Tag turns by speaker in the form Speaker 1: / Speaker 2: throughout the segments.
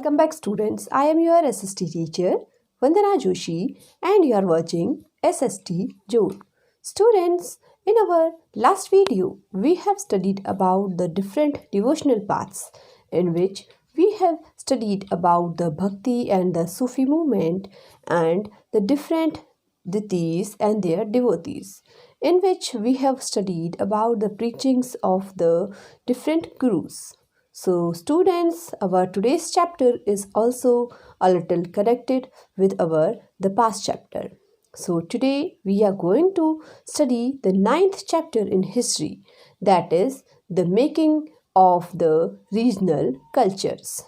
Speaker 1: Welcome back students. I am your SST teacher Vandana Joshi and you are watching SST June. Students, in our last video we have studied about the different devotional paths in which we have studied about the Bhakti and the Sufi movement and the different deities and their devotees, in which we have studied about the preachings of the different gurus. So students, our today's chapter is also a little connected with the past chapter. So today we are going to study the 9th chapter in history, that is the making of the regional cultures.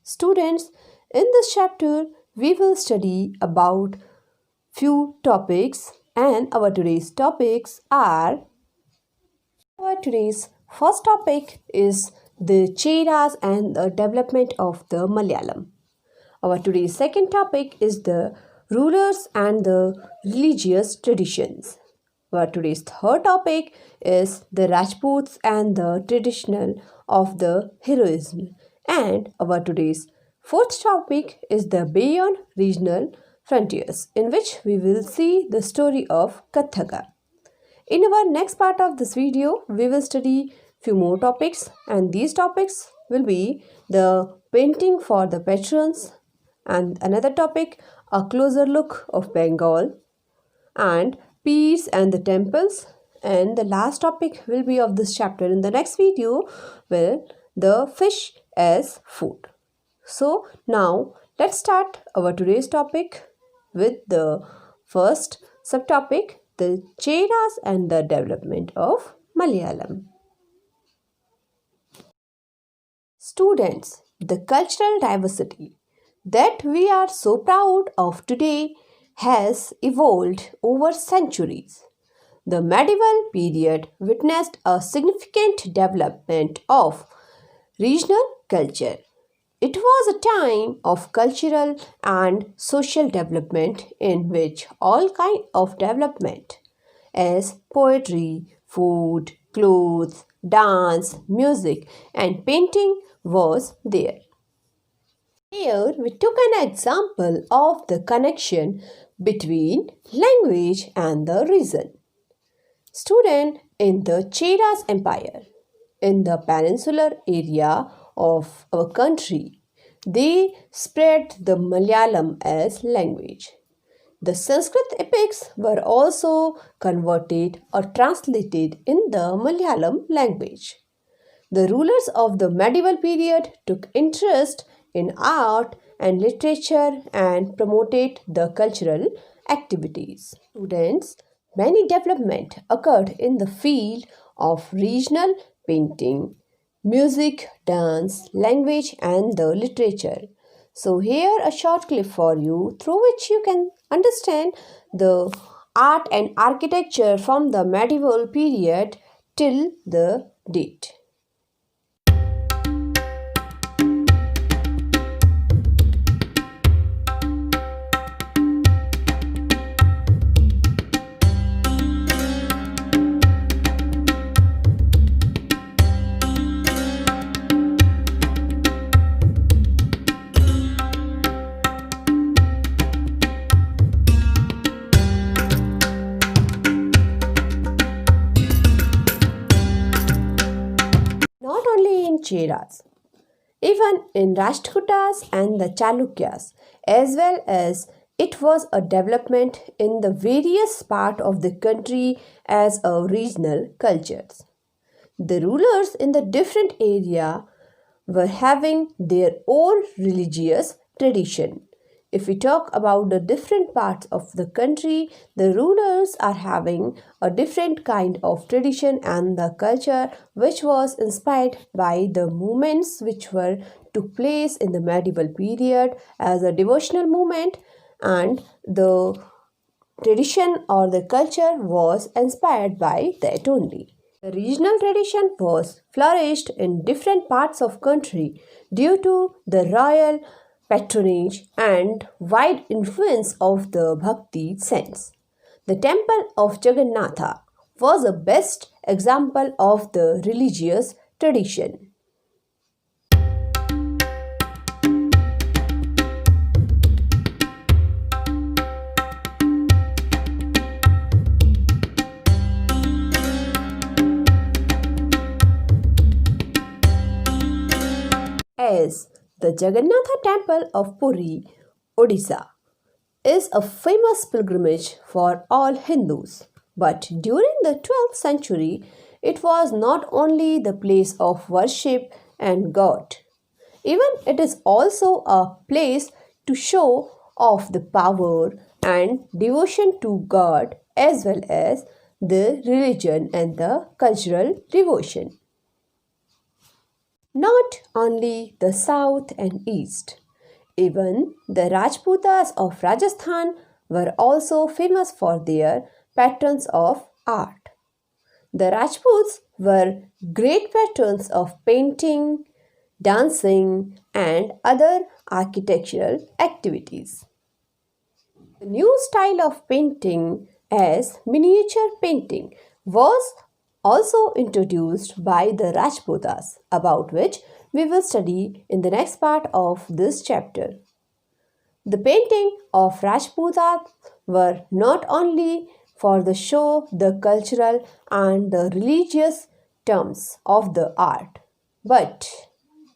Speaker 1: Students, in this chapter we will study about few topics, and our today's topics are, our today's first topic is the Cheras and the development of the Malayalam. Our today's second topic is the rulers and the religious traditions. Our today's third topic is the Rajputs and the traditional of the heroism. And our today's fourth topic is the beyond regional frontiers, in which we will see the story of Kathak. In our next part of this video, we will study few more topics, and these topics will be the painting for the patrons, and another topic, a closer look of Bengal, and peers and the temples, and the last topic will be of this chapter in the next video, will the fish as food. So now let's start our today's topic with the first subtopic, the Cheras and the development of Malayalam. Students, the cultural diversity that we are so proud of today has evolved over centuries. The medieval period witnessed a significant development of regional culture. It was a time of cultural and social development in which all kinds of development as poetry, food, clothes, dance, music and painting was there. Here we took an example of the connection between language and the reason. Student, in the Cheras Empire, in the peninsular area of our country, they spread the Malayalam as language. The Sanskrit epics were also converted or translated in the Malayalam language. The rulers of the medieval period took interest in art and literature and promoted the cultural activities. Students, many development occurred in the field of regional painting, music, dance, language and the literature. So here a short clip for you through which you can understand the art and architecture from the medieval period till the date. Cheras. Even in Rashtrakutas and the Chalukyas, as well as it was a development in the various parts of the country as a regional cultures. The rulers in the different area were having their own religious tradition. If we talk about the different parts of the country, the rulers are having a different kind of tradition and the culture which was inspired by the movements which took place in the medieval period as a devotional movement, and the tradition or the culture was inspired by that only. The regional tradition was flourished in different parts of country due to the royal patronage and wide influence of the Bhakti sense. The temple of Jagannatha was a best example of the religious tradition. as the Jagannatha Temple of Puri, Odisha, is a famous pilgrimage for all Hindus. But during the 12th century, it was not only the place of worship and God. Even it is also a place to show off the power and devotion to God as well as the religion and the cultural devotion. Not only the south and east, even the Rajputas of Rajasthan were also famous for their patrons of art. The Rajputs were great patrons of painting, dancing, and other architectural activities. The new style of painting as miniature painting was also introduced by the Rajputas, about which we will study in the next part of this chapter. The painting of Rajputas were not only for the show, the cultural and the religious terms of the art, but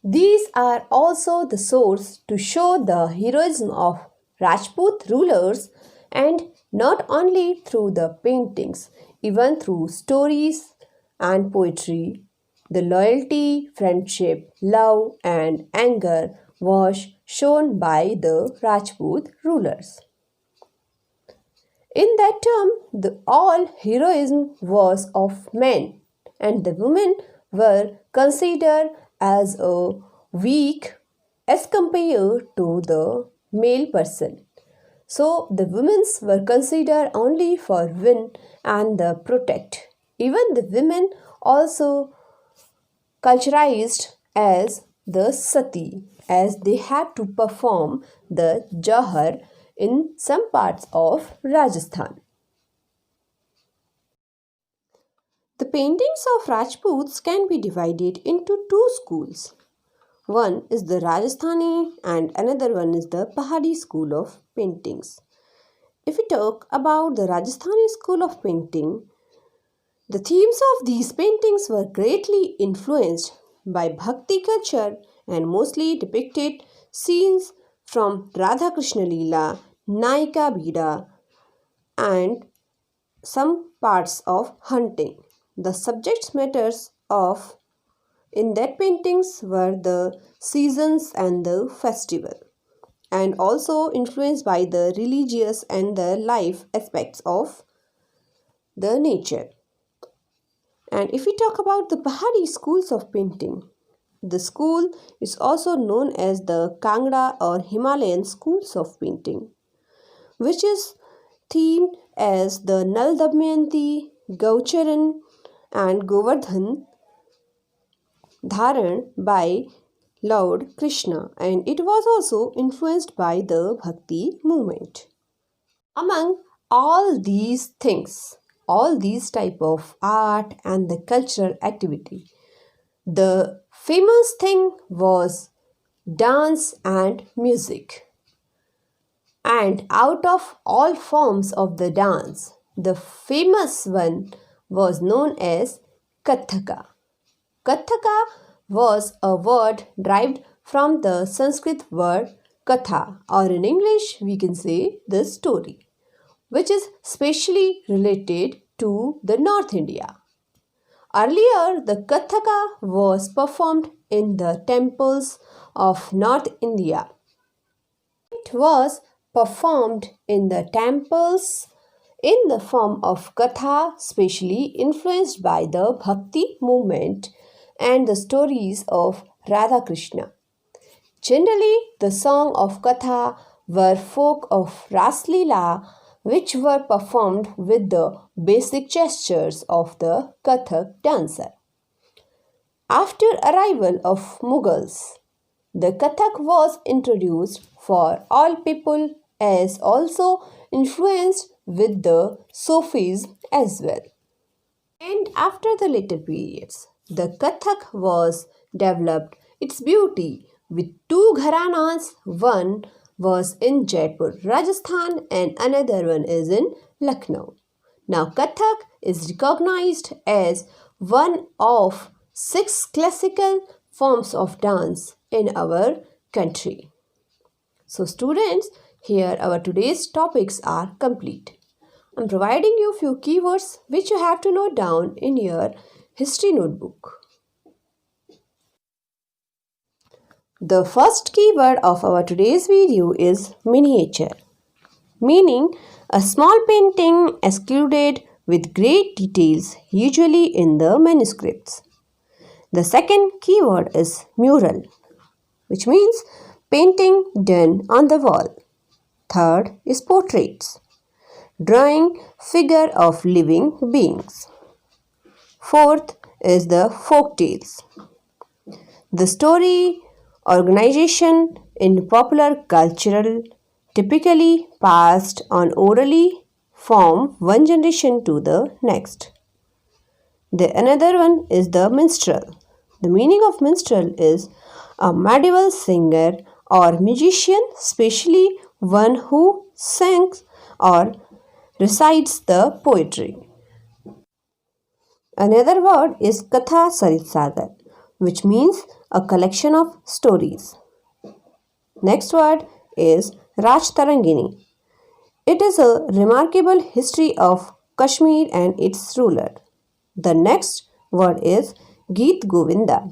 Speaker 1: these are also the source to show the heroism of Rajput rulers, and not only through the paintings, even through stories and poetry. The loyalty, friendship, love, and anger was shown by the Rajput rulers. In that term, all heroism was of men, and the women were considered as a weak as compared to the male person. So the women were considered only for win and the protect. Even the women also culturized as the sati, as they had to perform the jahar in some parts of Rajasthan. The paintings of Rajputs can be divided into two schools. One is the Rajasthani and another one is the Pahadi school of paintings. If we talk about the Rajasthani school of painting, the themes of these paintings were greatly influenced by Bhakti culture and mostly depicted scenes from Radha Krishna Leela, Naika Bida, and some parts of hunting. The subject matters of in that paintings were the seasons and the festival, and also influenced by the religious and the life aspects of the nature. And if we talk about the Pahadi schools of painting, the school is also known as the Kangra or Himalayan schools of painting, which is themed as the Nal Damayanti, Gaucharan, and Govardhan Dharan by Lord Krishna, and it was also influenced by the Bhakti movement. Among all these things, all these type of art and the cultural activity, the famous thing was dance and music. And out of all forms of the dance, the famous one was known as kathaka. Kathaka was a word derived from the Sanskrit word katha, or in English we can say the story, which is specially related to the North India. Earlier, the kathaka was performed in the temples of North India. It was performed in the temples in the form of katha, specially influenced by the Bhakti movement and the stories of Radha Krishna. Generally, the song of katha were folk of Raslila, which were performed with the basic gestures of the kathak dancer. After arrival of Mughals, the kathak was introduced for all people as also influenced with the Sufis as well. And after the later periods, the kathak was developed its beauty with two gharanas. One was in Jaipur, Rajasthan, and another one is in Lucknow. Now kathak is recognized as one of 6 classical forms of dance in our country. So students, here our today's topics are complete. I'm providing you few keywords which you have to note down in your history notebook. The first keyword of our today's video is miniature, meaning a small painting excluded with great details, usually in the manuscripts. The second keyword is mural, which means painting done on the wall. Third is portraits, drawing figure of living beings. Fourth is the folk tales, the story organization in popular cultural typically passed on orally from one generation to the next. The another one is the minstrel. The meaning of minstrel is a medieval singer or musician, especially one who sings or recites the poetry. Another word is kathak, which means a collection of stories. Next word is Rajtarangini. It is a remarkable history of Kashmir and its ruler. The next word is Geet Govinda,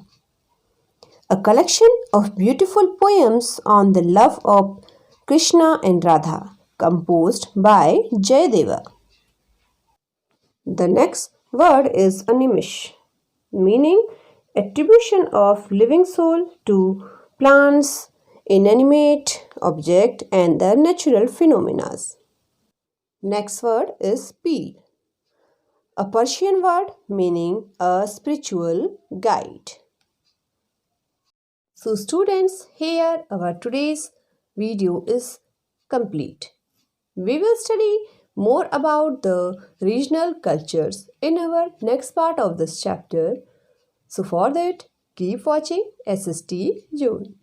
Speaker 1: a collection of beautiful poems on the love of Krishna and Radha, composed by Jayadeva. The next word is Animish, meaning attribution of living soul to plants, inanimate object and the natural phenomena. Next word is Peer, a Persian word meaning a spiritual guide. So students, here our today's video is complete. We will study more about the regional cultures in our next part of this chapter. So for that, keep watching SST June.